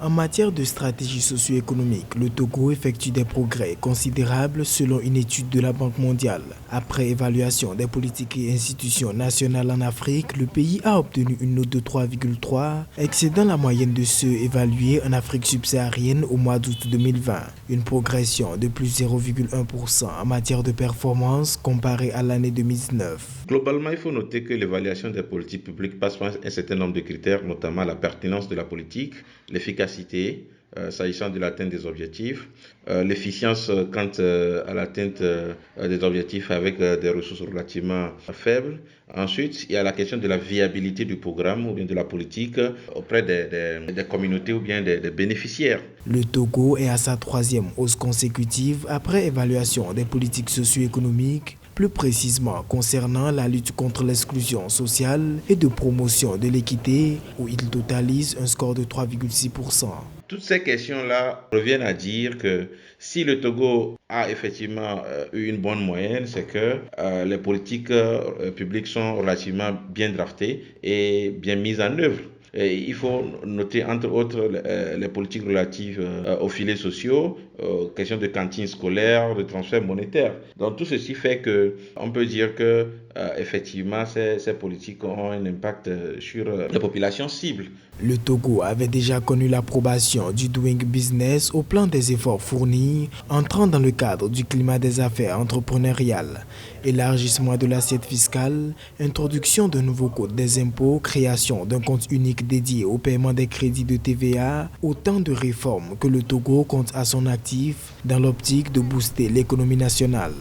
En matière de stratégie socio-économique, le Togo effectue des progrès considérables selon une étude de la Banque mondiale. Après évaluation des politiques et institutions nationales en Afrique, le pays a obtenu une note de 3,3, excédant la moyenne de ceux évalués en Afrique subsaharienne au mois d'août 2020. Une progression de plus 0,1% en matière de performance comparée à l'année 2019. Globalement, il faut noter que l'évaluation des politiques publiques passe par un certain nombre de critères, notamment la pertinence de la politique, l'efficacité s'agissant de l'atteinte des objectifs, l'efficience quant à l'atteinte des objectifs avec des ressources relativement faibles. Ensuite, il y a la question de la viabilité du programme ou bien de la politique auprès des communautés ou bien des bénéficiaires. Le Togo est à sa troisième hausse consécutive après évaluation des politiques socio-économiques, plus précisément concernant la lutte contre l'exclusion sociale et de promotion de l'équité, où il totalise un score de 3,6%. Toutes ces questions-là reviennent à dire que si le Togo a effectivement eu une bonne moyenne, c'est que les politiques publiques sont relativement bien draftées et bien mises en œuvre. Et il faut noter entre autres les politiques relatives aux filets sociaux, questions de cantines scolaires, de transferts monétaires. Donc tout ceci fait que on peut dire que effectivement ces politiques ont un impact sur les populations cibles. Le Togo avait déjà connu l'approbation du Doing Business au plan des efforts fournis, entrant dans le cadre du climat des affaires entrepreneuriales, élargissement de l'assiette fiscale, introduction d'un nouveau code des impôts, création d'un compte unique dédié au paiement des crédits de TVA, autant de réformes que le Togo compte à son actif dans l'optique de booster l'économie nationale.